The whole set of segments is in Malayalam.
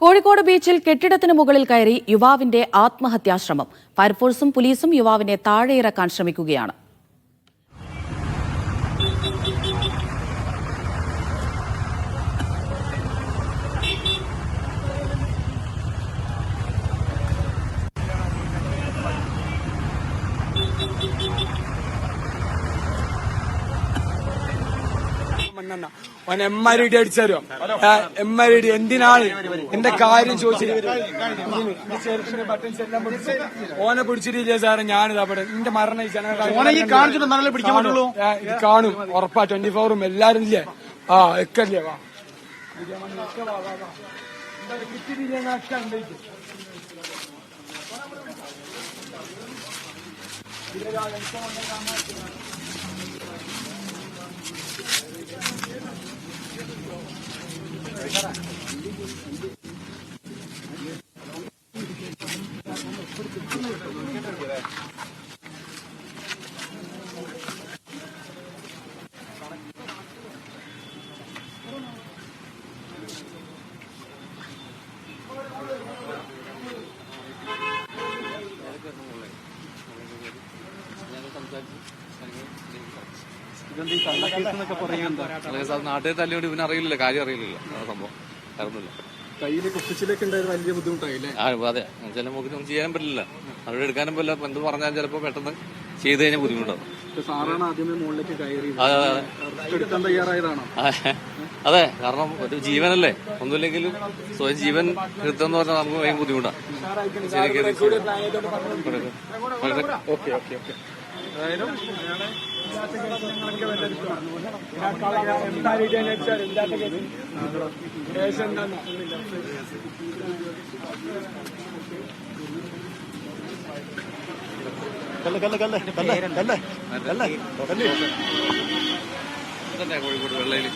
കോഴിക്കോട് ബീച്ചിൽ കെട്ടിടത്തിന് മുകളിൽ കയറി യുവാവിന്റെ ആത്മഹത്യാശ്രമം. ഫയർഫോഴ്സും പോലീസും യുവാവിനെ താഴെയിറക്കാൻ ശ്രമിക്കുകയാണ്. എമ്മാരിടി അടിച്ചാലോ എമ്മാരിടി എന്തിനാണ് എന്റെ കാര്യം ചോദിച്ചിട്ട് ഓനെ പിടിച്ചിട്ടില്ല സാറേ. ഞാനിതാ എന്റെ മരണം ഇത് കാണും ഉറപ്പാ. 24 എല്ലാരും ഇല്ലേ എക്കല്ലേ വാ നാട്ടിൽ തല്ലിയോണ്ട് ഇവന് അറിയില്ല, കാര്യം അറിയില്ല സംഭവം അറിയുന്നില്ല. കയ്യില് കുപ്പിച്ചിലേക്ക് ഉണ്ടായത് വലിയ ബുദ്ധിമുട്ടായില്ലേ? അതെ, ചില നമുക്ക് ചെയ്യാൻ പറ്റില്ല, അവരോട് എടുക്കാനും പറ്റില്ല. എന്ത് പറഞ്ഞാൽ ചിലപ്പോ പെട്ടെന്ന് ചെയ്ത് കഴിഞ്ഞാൽ ബുദ്ധിമുട്ടാവും. സാറാണ് ആദ്യമേ മുകളിലേക്ക് കയറി അതെ തയ്യാറായതാണോ? അതെ, കാരണം ഒരു ജീവനല്ലേ, ഒന്നുമില്ലെങ്കിലും സ്വയം ജീവൻ നിർത്തുന്ന പറഞ്ഞാൽ നമുക്ക് ഭയങ്കര ബുദ്ധിമുട്ടാണ്. കോഴിക്കോട് വെള്ളയിൽ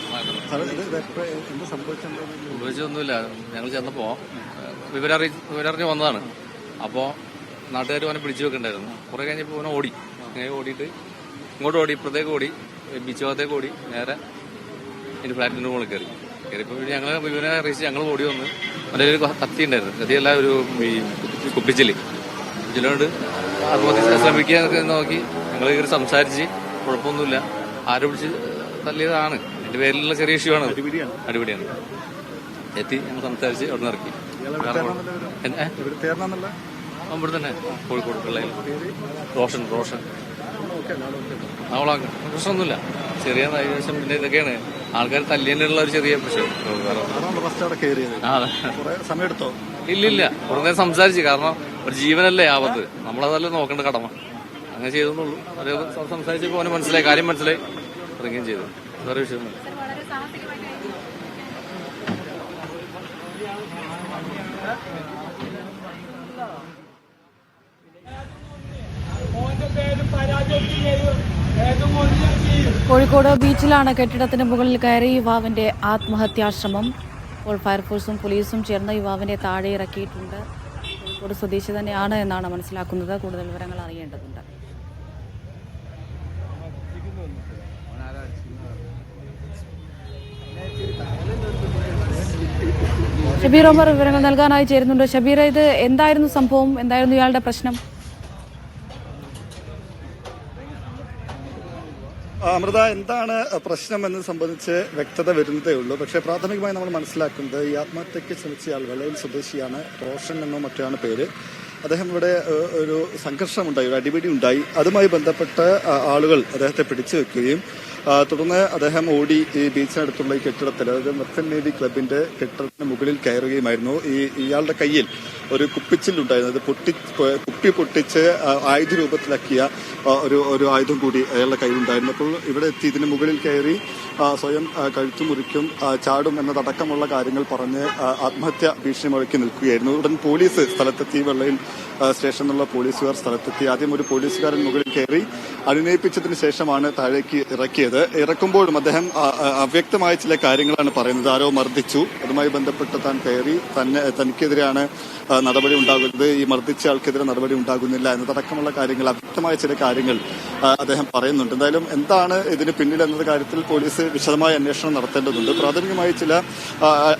സംഭവിച്ചൊന്നുമില്ല. ഞങ്ങൾ ചെന്നപ്പോ വിവരറിഞ്ഞ് വന്നതാണ്. അപ്പോ നാട്ടുകാർ അവനെ പിടിച്ചു വെക്കണ്ടായിരുന്നു. കുറെ കഴിഞ്ഞപ്പോ അവനെ ഓടി, അങ്ങനെ ഓടിയിട്ട് ഇങ്ങോട്ട് ഓടി, ഇപ്പുറത്തേക്ക് ഓടി, ബീച്ച് ഭാഗത്തേക്ക് ഓടി, നേരെ എൻ്റെ ഫ്ലാറ്റിൻ്റെ മുകളിൽ കയറിയപ്പോൾ ഞങ്ങൾ വിവരം അറിയിച്ച് ഞങ്ങൾ ഓടി വന്ന് അതിൻ്റെ ഒരു കത്തി ഉണ്ടായിരുന്നു. കത്തിയല്ല, ഒരു കുപ്പിച്ചില് ഇതിലോട്ട് ആത്മഹത്യ ശ്രമിക്കാൻ നോക്കി. ഞങ്ങൾ കയറി സംസാരിച്ച് കുഴപ്പമൊന്നുമില്ല, ആരെ പിടിച്ച് തല്ലിയതാണ്, എൻ്റെ പേരിലുള്ള ചെറിയ ഇഷ്യൂ ആണ്, അടിപിടിയാണ്. എത്തി ഞങ്ങൾ സംസാരിച്ച് അവിടെ നിന്ന് ഇറക്കി. ഇവിടെ തന്നെ കോഴിക്കോട് പിള്ളയിൽ റോഷൻ അവളെ പ്രശ്നമൊന്നുമില്ല, ചെറിയ നൈവേശം. പിന്നെ ഇതൊക്കെയാണ് ആൾക്കാർ തല്ലിയുള്ള ഒരു ചെറിയ പ്രശ്നം. ഇല്ലില്ല, കുറേ നേരം സംസാരിച്ച്, കാരണം ഒരു ജീവനല്ലേ ആപത്ത്, നമ്മളതല്ലേ നോക്കേണ്ട കടമ. അങ്ങനെ ചെയ്തെന്നുള്ളൂ. അതേ സംസാരിച്ചപ്പോൾ അവന് മനസ്സിലായി, കാര്യം മനസ്സിലായി, ഇറങ്ങുകയും ചെയ്തു. വേറെ വിഷയമൊന്നുമില്ല. കോഴിക്കോട് ബീച്ചിലാണ് കെട്ടിടത്തിന് മുകളിൽ കയറി യുവാവിന്റെ ആത്മഹത്യാശ്രമം. ഇപ്പോൾ ഫയർഫോഴ്സും പോലീസും ചേർന്ന് യുവാവിനെ താഴെ ഇറക്കിയിട്ടുണ്ട്. കോഴിക്കോട് സ്വദേശി തന്നെയാണ് എന്നാണ് മനസ്സിലാക്കുന്നത്. കൂടുതൽ വിവരങ്ങൾ അറിയേണ്ടതുണ്ട്. ഷബീർ ഒമർ വിവരങ്ങൾ നൽകാനായി ചേരുന്നുണ്ട്. ഷബീർ, ഇത് എന്തായിരുന്നു സംഭവം? എന്തായിരുന്നു ഇയാളുടെ പ്രശ്നം? അമൃത, എന്താണ് പ്രശ്നം എന്ന് സംബന്ധിച്ച് വ്യക്തത വരുന്നതേ ഉള്ളൂ. പക്ഷേ പ്രാഥമികമായി നമ്മൾ മനസ്സിലാക്കുന്നത് ഈ ആത്മഹത്യയ്ക്ക് ശ്രമിച്ചയാൾ വെള്ളയിൽ സ്വദേശിയാണ്, റോഷൻ എന്നോ മറ്റാണ് പേര്. അദ്ദേഹം ഇവിടെ ഒരു സംഘർഷമുണ്ടായി, ഒരു അടിപിടി ഉണ്ടായി. അതുമായി ബന്ധപ്പെട്ട് ആളുകൾ അദ്ദേഹത്തെ പിടിച്ചു വെക്കുകയും തുടർന്ന് അദ്ദേഹം ഓടി ഈ ബീച്ചിനടുത്തുള്ള ഈ കെട്ടിടത്തിൽ, അതായത് മെർച്ചന്റ് നേവി ക്ലബിന്റെ കെട്ടിടത്തിന് മുകളിൽ കയറുകയുമായിരുന്നു. ഇയാളുടെ കയ്യിൽ ഒരു കുപ്പിച്ചില്ലുണ്ടായിരുന്നു. അത് കുപ്പി പൊട്ടിച്ച് ആയുധ രൂപത്തിലാക്കിയ ഒരു ആയുധം കൂടി അയാളുടെ കയ്യിലുണ്ടായിരുന്നു. അപ്പോൾ ഇവിടെ എത്തി ഇതിന് മുകളിൽ കയറി സ്വയം കഴുത്തു മുറിക്കും, ചാടും എന്നതടക്കമുള്ള കാര്യങ്ങൾ പറഞ്ഞ് ആത്മഹത്യ ഭീഷണി മുഴക്കി നിൽക്കുകയായിരുന്നു. ഉടൻ പോലീസ് സ്ഥലത്തെത്തി, വെള്ളയിൽ സ്റ്റേഷനിലുള്ള പോലീസുകാർ സ്ഥലത്തെത്തി. ആദ്യം ഒരു പോലീസുകാരൻ മുകളിൽ കയറി അനുനയിപ്പിച്ചതിന് ശേഷമാണ് താഴേക്ക് ഇറക്കിയത്. ഇറക്കുമ്പോഴും അദ്ദേഹം അവ്യക്തമായ ചില കാര്യങ്ങളാണ് പറയുന്നത്. ആരോ മർദ്ദിച്ചു, അതുമായി ബന്ധപ്പെട്ട് താൻ കയറി, തനിക്കെതിരെയാണ് നടപടി ഉണ്ടാകുന്നത്, ഈ മർദ്ദിച്ച ആൾക്കെതിരെ നടപടി ഉണ്ടാകുന്നില്ല എന്നതടക്കമുള്ള കാര്യങ്ങൾ, അവ്യക്തമായ ചില കാര്യങ്ങൾ അദ്ദേഹം പറയുന്നുണ്ട്. എന്തായാലും എന്താണ് ഇതിന് പിന്നിൽ എന്ന കാര്യത്തിൽ പോലീസ് വിശദമായ അന്വേഷണം നടത്തേണ്ടതുണ്ട്. പ്രാഥമികമായി ചില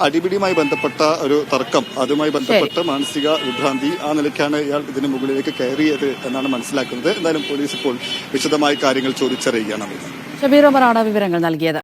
അടിപിടിയുമായി ബന്ധപ്പെട്ട ഒരു തർക്കം, അതുമായി ബന്ധപ്പെട്ട് മാനസിക വിഭ്രാന്തി, ആ നിലയ്ക്കാണ് ഇയാൾ ഇതിന് മുകളിലേക്ക് കയറിയത് എന്നാണ് മനസ്സിലാക്കുന്നത്. എന്തായാലും പോലീസ് ഇപ്പോൾ വിശദമായ കാര്യങ്ങൾ ചോദിച്ചറിയുകയാണ്. ഷബീർ ഉമറാണ് വിവരങ്ങൾ നൽകിയത്.